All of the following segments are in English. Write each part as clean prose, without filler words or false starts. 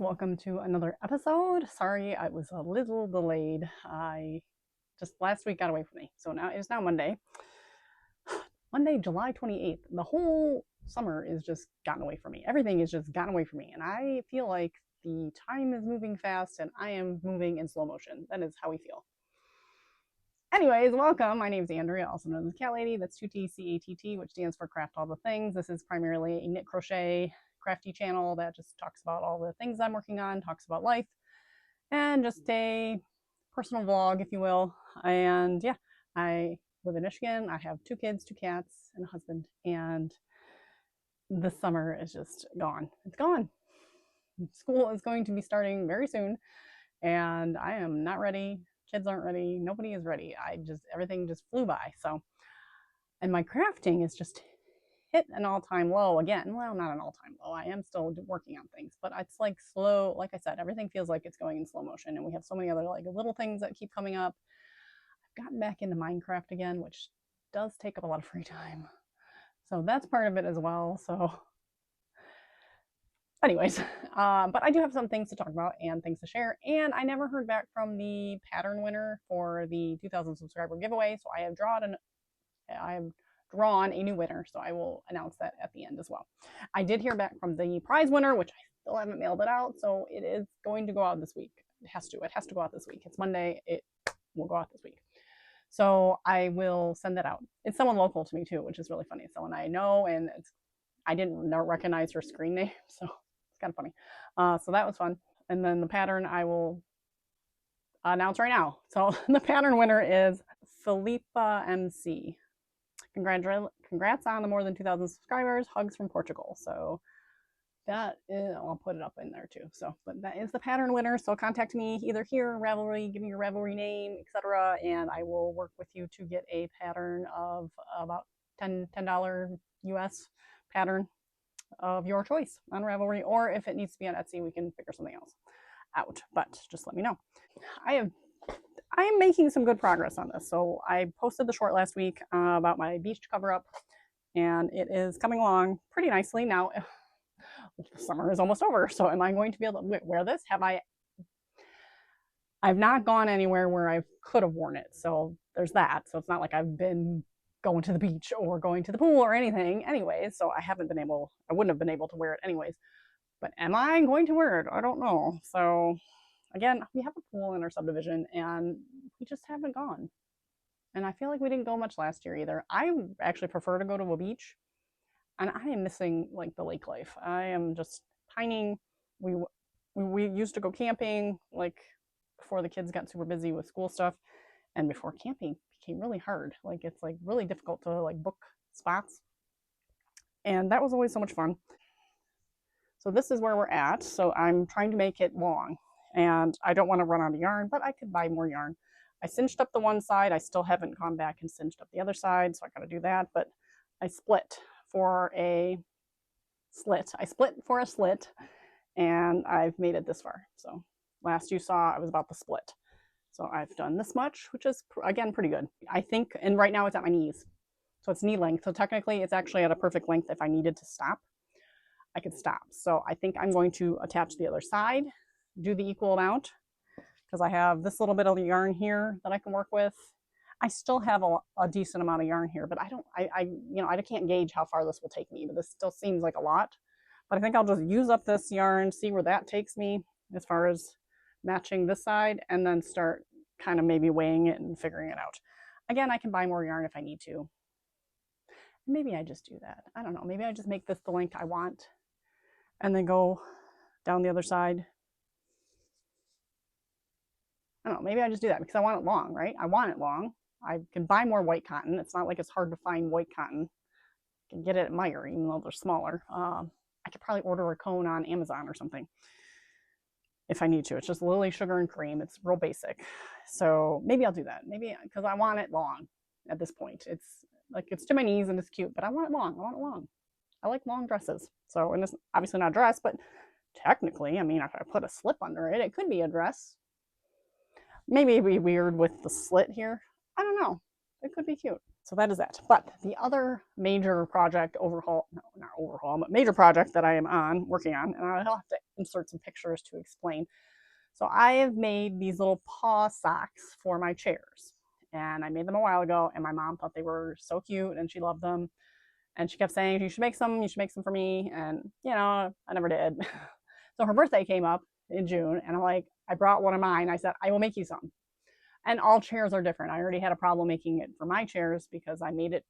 welcome to another episode. Sorry, I was a little delayed. Last week got away from me. So now it's now Monday. Monday, July 28th. The whole summer is just gotten away from me. Everything is just gotten away from me. And I feel like the time is moving fast and I am moving in slow motion. That is how we feel. Anyways, welcome. My name is Andrea, also known as the Cat Lady. That's 2TCATT, which stands for Craft All the Things. This is primarily a knit crochet crafty channel that just talks about all the things I'm working on, talks about life, and just a personal vlog, if you will. And yeah, I live in Michigan. I have 2 kids, 2 cats, and a husband. And the summer is just gone. It's gone. School is going to be starting very soon, and I am not ready. Kids aren't ready. Nobody is ready. Everything just flew by. So, and my crafting is just hit an all-time low again. Well, not an all-time low. I am still working on things, but it's like slow. Like I said, everything feels like it's going in slow motion, and we have so many other like little things that keep coming up. I've gotten back into Minecraft again, which does take up a lot of free time. So that's part of it as well. So anyways, but I do have some things to talk about and things to share. And I never heard back from the pattern winner for the 2,000 subscriber giveaway. So I have drawn a new winner, so I will announce that at the end as well. I did hear back from the prize winner, which I still haven't mailed it out, so it is going to go out this week. It has to go out this week. It's Monday. It will go out this week. So I will send that out. It's someone local to me too, which is really funny. It's someone I know, and I didn't recognize her screen name, so it's kind of funny. So that was fun. And then the pattern I will announce right now. So the pattern winner is Philippa MC. Congrats on the more than 2,000 subscribers. Hugs from Portugal. So that is, I'll put it up in there too. So, but that is the pattern winner. So contact me either here, Ravelry, give me your Ravelry name, etc., and I will work with you to get a pattern of about $10 US pattern of your choice on Ravelry, or if it needs to be on Etsy, we can figure something else out. But just let me know. I am making some good progress on this. So I posted the short last week about my beach cover up, and it is coming along pretty nicely. Now, the summer is almost over, so am I going to be able to wear this? I've not gone anywhere where I could have worn it, so there's that. So it's not like I've been going to the beach or going to the pool or anything anyways, so I wouldn't have been able to wear it anyways. But am I going to wear it? I don't know. So again, we have a pool in our subdivision and we just haven't gone. And I feel like we didn't go much last year either. I actually prefer to go to a beach, and I am missing like the lake life. I am just pining. We used to go camping like before the kids got super busy with school stuff, and before camping became really hard. Like it's like really difficult to like book spots. And that was always so much fun. So this is where we're at. So I'm trying to make it long. And I don't want to run out of yarn, but I could buy more yarn. I cinched up the one side. I still haven't gone back and cinched up the other side, so I got to do that. But I split for a slit. And I've made it this far. So last you saw, I was about the split. So I've done this much, which is, again, pretty good. I think, and right now it's at my knees. So it's knee length. So technically it's actually at a perfect length. If I needed to stop, I could stop. So I think I'm going to attach the other side, do the equal amount, because I have this little bit of yarn here that I can work with. I still have a decent amount of yarn here, but I can't gauge how far this will take me, but this still seems like a lot. But I think I'll just use up this yarn, see where that takes me as far as matching this side, and then start kind of maybe weighing it and figuring it out. Again, I can buy more yarn if I need to. Maybe I just do that. I don't know. Maybe I just make this the length I want and then go down the other side. I don't know, maybe I just do that because I want it long, right? I want it long. I can buy more white cotton. It's not like it's hard to find white cotton. I can get it at Meyer, even though they're smaller. I could probably order a cone on Amazon or something if I need to. It's just lily, sugar, and cream. It's real basic. So maybe I'll do that. Maybe because I want it long at this point. It's like it's to my knees and it's cute, but I want it long. I want it long. I like long dresses. So, and it's obviously not a dress, but technically, I mean, if I put a slip under it, it could be a dress. Maybe it'd be weird with the slit here. I don't know. It could be cute. so that is that. But the other major project overhaul, no, not overhaul, but major project that I am working on, and I'll have to insert some pictures to explain. So I have made these little paw socks for my chairs. And I made them a while ago, and my mom thought they were so cute and she loved them. And she kept saying, you should make some for me. And, you know, I never did. So her birthday came up in June, and I'm like, I brought one of mine. I said, I will make you some. And all chairs are different. I already had a problem making it for my chairs because I made it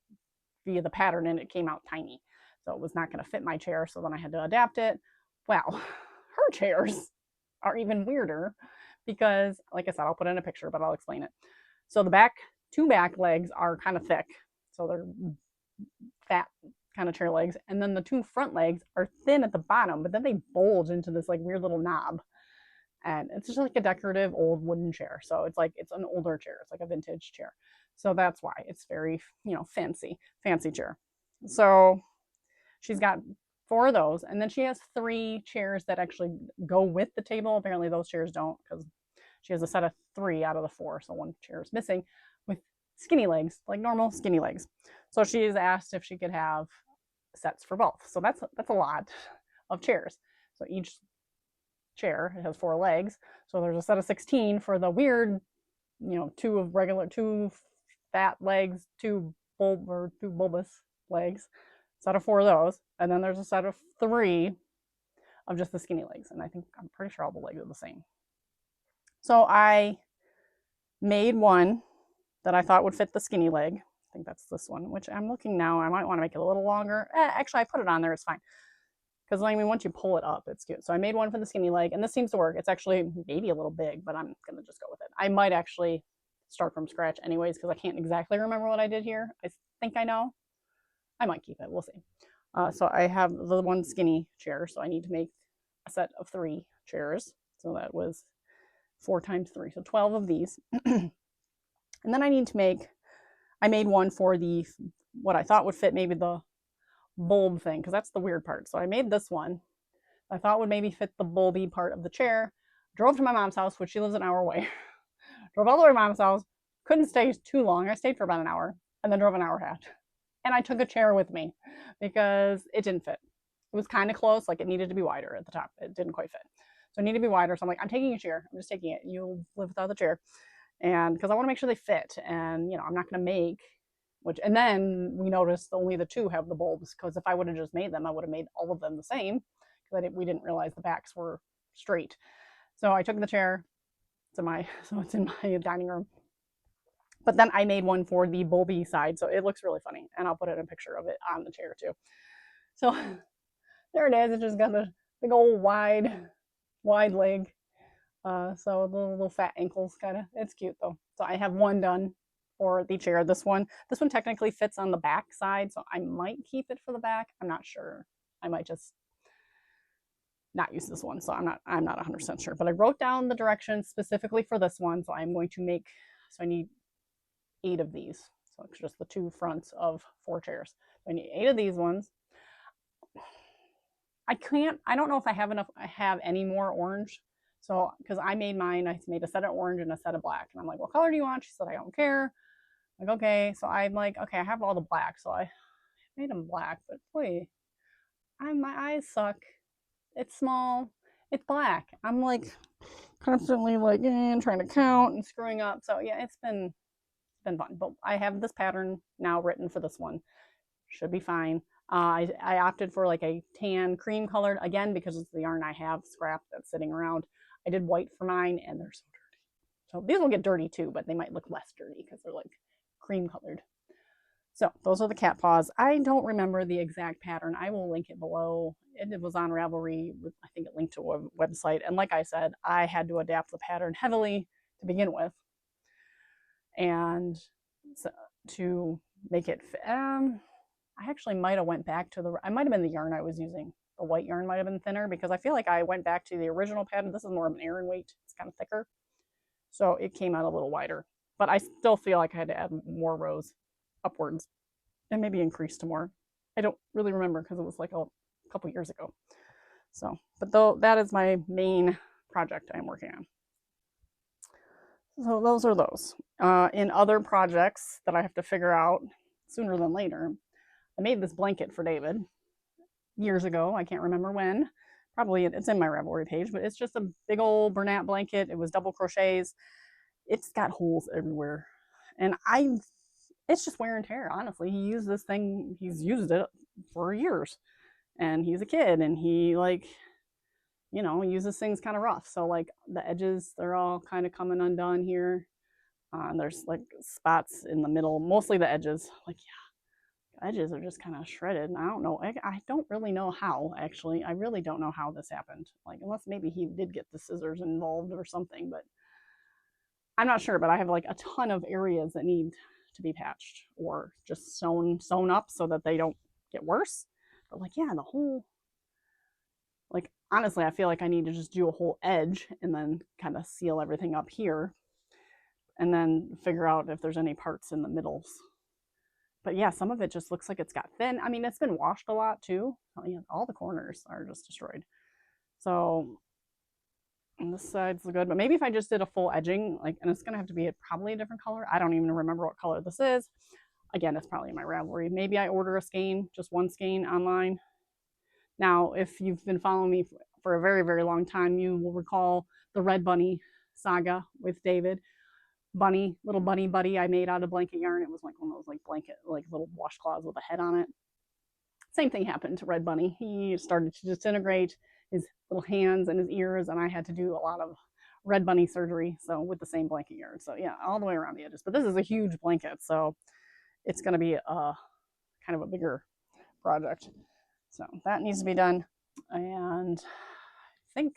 via the pattern and it came out tiny. So it was not going to fit my chair. So then I had to adapt it. Well, her chairs are even weirder because, like I said, I'll put in a picture, but I'll explain it. So the two back legs are kind of thick. So they're fat kind of chair legs. And then the two front legs are thin at the bottom, but then they bulge into this like weird little knob. And it's just like a decorative old wooden chair. So it's like, it's an older chair. It's like a vintage chair. So that's why it's very, you know, fancy chair. So she's got 4 of those. And then she has 3 chairs that actually go with the table. Apparently those chairs don't, because she has a set of 3 out of the 4. So one chair is missing with skinny legs, like normal skinny legs. So she has asked if she could have sets for both. So that's a lot of chairs. So each chair has 4 legs. So there's a set of 16 for the weird, you know, 2 fat legs, 2 bulbous legs, set of 4 of those. And then there's a set of 3 of just the skinny legs. And I'm pretty sure all the legs are the same. So I made one that I thought would fit the skinny leg. I think that's this one, which I'm looking now. I might want to make it a little longer. Actually, I put it on there. It's fine. Because I mean, once you pull it up, it's cute. So I made one for the skinny leg, and this seems to work. It's actually maybe a little big, but I'm going to just go with it. I might actually start from scratch anyways, because I can't exactly remember what I did here. I think I know. I might keep it. We'll see. So I have the one skinny chair, so I need to make a set of 3 chairs. So that was 4 times 3, so 12 of these. And then I made one for what I thought would fit maybe the bulb thing, because that's the weird part. So I made this one I thought would maybe fit the bulby part of the chair. Drove to my mom's house, which she lives an hour away. Drove all the way to mom's house. Couldn't stay too long. I stayed for about an hour and then drove an hour and a half. And I took a chair with me because it didn't fit. It was kind of close, like it needed to be wider at the top. It didn't quite fit. So it needed to be wider. So I'm like, I'm taking a chair. I'm just taking it. You'll live without the chair. And because I want to make sure they fit. And, you know, I'm not going to make, and then we noticed only the 2 have the bulbs, because if I would have just made them, I would have made all of them the same, because we didn't realize the backs were straight. So I took the chair. It's in my dining room. But then I made one for the bulby side. So it looks really funny. And I'll put in a picture of it on the chair too. So there it is. It just got the big old wide leg. So the little fat ankles kind of. It's cute though. So I have one done for the chair. This one technically fits on the back side. So I might keep it for the back. I'm not sure. I might just not use this one. So I'm not 100% sure. But I wrote down the directions specifically for this one. So I'm going to make, so I need 8 of these. So it's just the 2 fronts of 4 chairs. So I need 8 of these ones. I don't know if I have any more orange. So, because I made mine, I made a set of orange and a set of black. And I'm like, what color do you want? She said, I don't care. I'm like, okay. So I'm like, okay, I have all the black. So I made them black, but boy, my eyes suck. It's small. It's black. I'm like constantly like trying to count and screwing up. So yeah, it's been fun. But I have this pattern now written for this one. Should be fine. I opted for like a tan cream colored, again, because it's the yarn I have scrap that's sitting around. I did white for mine, and they're so dirty. So these will get dirty too, but they might look less dirty because they're like cream colored. So those are the cat paws. I don't remember the exact pattern. I will link it below. It was on Ravelry. I think it linked to a website. And like I said, I had to adapt the pattern heavily to begin with. And so, to make it fit, I actually might have went back to I might have been the yarn I was using. The white yarn might have been thinner, because I feel like I went back to the original pattern. This is more of an Aran weight. It's kind of thicker. So it came out a little wider. But I still feel like I had to add more rows upwards and maybe increase to more. I don't really remember, because it was like a couple years ago. So, but though that is my main project I'm working on. So those are those. In other projects that I have to figure out, sooner than later. I made this blanket for David years ago. I can't remember when. Probably it's in my Ravelry page, but it's just a big old Bernat blanket. It was double crochets. It's got holes everywhere. And it's just wear and tear, honestly. He used this thing, he's used it for years. And he's a kid and he uses things kind of rough. So like the edges, they're all kind of coming undone here. There's like spots in the middle, mostly the edges. Like, yeah, the edges are just kind of shredded. And I don't know. I don't really know how, actually. I really don't know how this happened. Like, unless maybe he did get the scissors involved or something, but I'm not sure. But I have like a ton of areas that need to be patched or just sewn up so that they don't get worse. But like, yeah, the whole, like, honestly, I feel like I need to just do a whole edge and then kind of seal everything up here and then figure out if there's any parts in the middles. But yeah, some of it just looks like it's got thin. I mean, it's been washed a lot too. Oh, yeah, all the corners are just destroyed. So and this side's good, but maybe if I just did a full edging, like, and it's gonna have to be probably a different color. I don't even remember what color this is. Again, it's probably in my Ravelry. Maybe I order a skein, just one skein online. Now, if you've been following me for a very, very long time, you will recall the Red Bunny saga with David. Little bunny buddy I made out of blanket yarn. It was like one of those like blanket, like little washcloths with a head on it. Same thing happened to Red Bunny. He started to disintegrate, his little hands and his ears, and I had to do a lot of Red Bunny surgery, so with the same blanket yarn. So yeah, all the way around the edges. But this is a huge blanket, so it's going to be a kind of a bigger project. So that needs to be done, and I think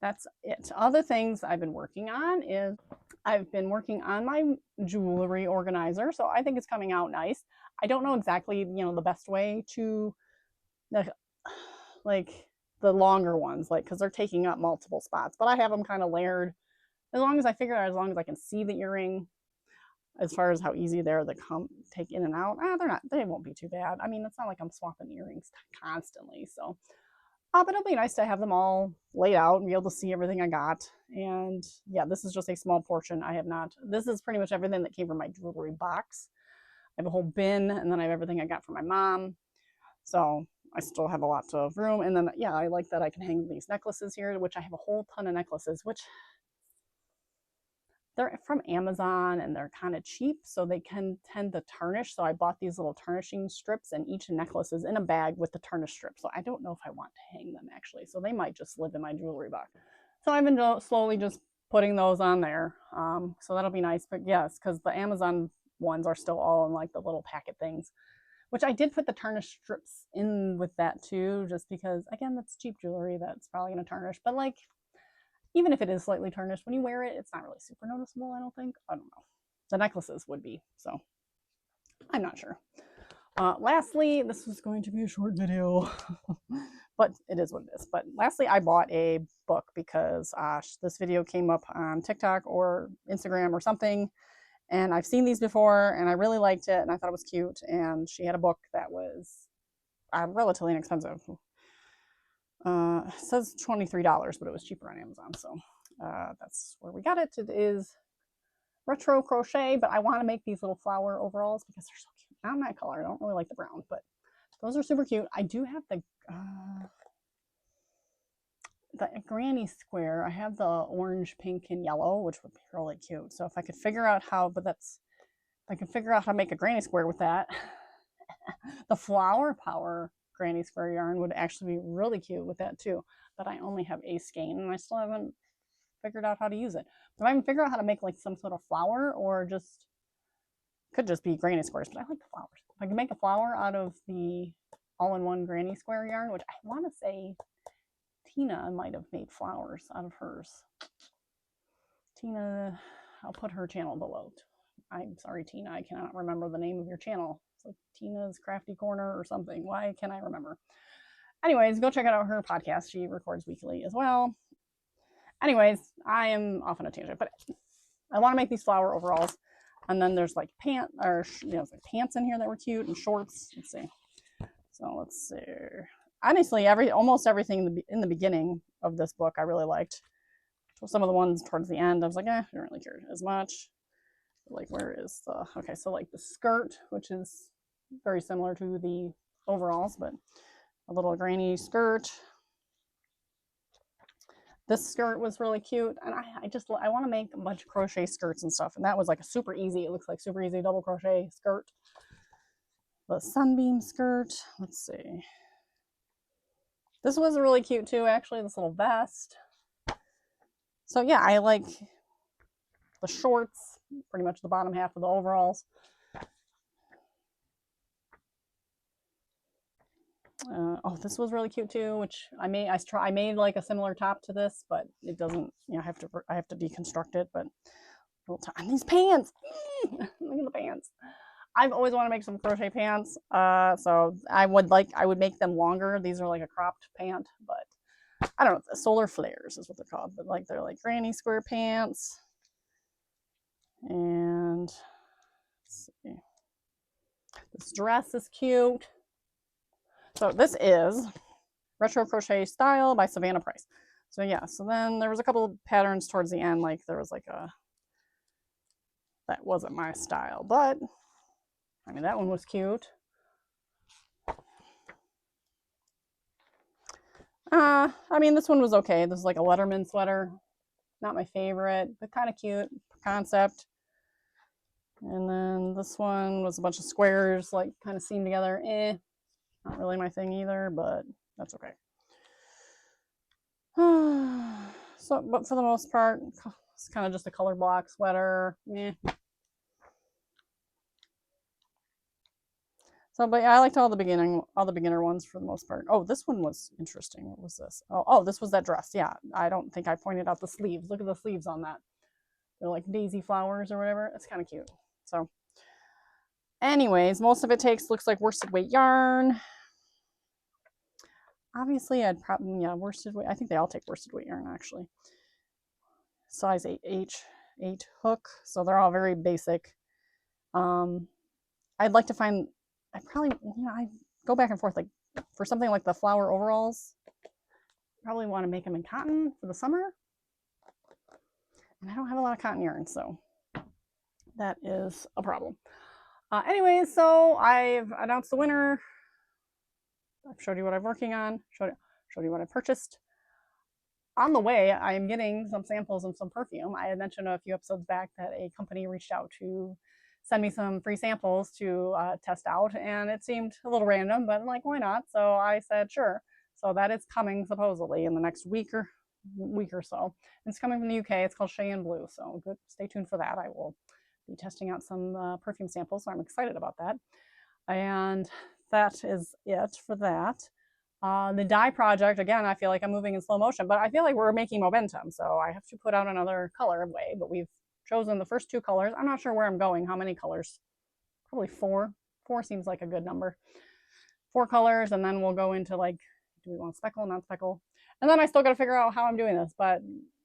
that's it. Other things I've been working on is I've been working on my jewelry organizer, so I think it's coming out nice. I don't know exactly, the best way to, like, the longer ones, like, because they're taking up multiple spots, but I have them kind of layered. As long as I can see the earring, as far as how easy they're to take in and out, they won't be too bad. I mean, it's not like I'm swapping earrings constantly, so. But it'll be nice to have them all laid out and be able to see everything I got. And yeah, this is just a small portion. This is pretty much everything that came from my jewelry box. I have a whole bin, and then I have everything I got from my mom. So I still have a lot of room. And then, yeah, I like that I can hang these necklaces here, which I have a whole ton of necklaces, which they're from Amazon and they're kind of cheap, so they can tend to tarnish. So I bought these little tarnishing strips, and each necklace is in a bag with the tarnish strip. So I don't know if I want to hang them, actually. So they might just live in my jewelry box. So I've been slowly just putting those on there. So that'll be nice. But yes, because the Amazon ones are still all in like the little packet things, which I did put the tarnish strips in with that too, just because, again, that's cheap jewelry that's probably going to tarnish. But like, even if it is slightly tarnished, when you wear it, it's not really super noticeable, I don't think. I don't know. The necklaces would be, so I'm not sure. Lastly, this is going to be a short video, but it is what it is. But lastly, I bought a book because this video came up on TikTok or Instagram or something, and I've seen these before, and I really liked it, and I thought it was cute, and she had a book that was relatively inexpensive. It says $23, but it was cheaper on Amazon, so that's where we got it. It is retro crochet, but I want to make these little flower overalls because they're so cute. Not that color. I don't really like the brown, but those are super cute. I do have the granny square. I have the orange, pink, and yellow, which would be really cute. So if I could figure out how, if I can figure out how to make a granny square with that, the flower power granny square yarn would actually be really cute with that too. But I only have a skein, and I still haven't figured out how to use it. But I can figure out how to make like some sort of flower, or could just be granny squares, but I like the flowers. If I can make a flower out of the all-in-one granny square yarn, which I want to say Tina might have made flowers out of hers. Tina, I'll put her channel below. I'm sorry, Tina, I cannot remember the name of your channel. It's like Tina's Crafty Corner or something. Why can I remember? Anyways, go check out her podcast. She records weekly as well. Anyways, I am off on a tangent, but I want to make these flower overalls. And then there's like pants in here that were cute, and shorts. Let's see. So let's see. Honestly, almost everything in the beginning of this book I really liked. Some of the ones towards the end, I was like, I don't really care as much. Like, where is okay, so like the skirt, which is very similar to the overalls, but a little granny skirt. This skirt was really cute, and I want to make a bunch of crochet skirts and stuff, and that was like a super easy, it looks like super easy double crochet skirt. The sunbeam skirt, let's see. This was really cute too, actually, this little vest. So yeah, I like the shorts, pretty much the bottom half of the overalls. Oh, this was really cute too, which I made like a similar top to this, but it doesn't, you know, I have to deconstruct it, but and these pants, look at the pants. I've always wanted to make some crochet pants, so I would make them longer. These are like a cropped pant, but I don't know, solar flares is what they're called, but like they're like granny square pants. And let's see. This dress is cute. So this is Retro Crochet Style by Savannah Price. So yeah, so then there was a couple of patterns towards the end, like there was like that wasn't my style, but I mean, that one was cute. I mean, this one was okay. This is like a Letterman sweater. Not my favorite, but kind of cute concept. And then this one was a bunch of squares, like kind of seamed together. Not really my thing either, but that's okay. So, but for the most part, it's kind of just a color block sweater. So, but yeah, I liked all the beginner ones for the most part. Oh, this one was interesting. What was this? Oh, this was that dress. Yeah, I don't think I pointed out the sleeves. Look at the sleeves on that. They're like daisy flowers or whatever. It's kind of cute. So, anyways, most of it looks like worsted weight yarn. Obviously, I'd probably, yeah, worsted weight. I think they all take worsted weight yarn actually. Size 8H8 hook. So they're all very basic. I'd like to find, I probably, you know, I go back and forth, like for something like the flower overalls, probably want to make them in cotton for the summer. And I don't have a lot of cotton yarn, so that is a problem. Anyways, so I've announced the winner. I've showed you what I'm working on, showed you what I purchased. On the way, I am getting some samples of some perfume. I had mentioned a few episodes back that a company reached out to send me some free samples to test out, and it seemed a little random, but I'm like, why not? So I said, sure. So that is coming supposedly in the next week or so. It's coming from the UK. It's called Cheyenne Blue, so good. Stay tuned for that. I will be testing out some perfume samples, so I'm excited about that. And that is it for that. The dye project, again, I feel like I'm moving in slow motion, but I feel like we're making momentum, so I have to put out another colorway, but we've chosen the first 2 colors. I'm not sure where I'm going, how many colors. Probably 4. 4 seems like a good number. 4 colors, and then we'll go into like, do we want speckle, not speckle? And then I still got to figure out how I'm doing this, but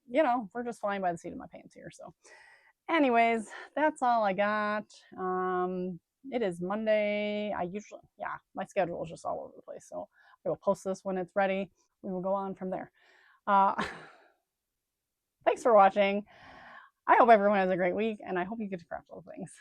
you know, we're just flying by the seat of my pants here. So anyways, that's all I got. It is Monday. My schedule is just all over the place. So I will post this when it's ready. We will go on from there. Thanks for watching. I hope everyone has a great week, and I hope you get to craft little things.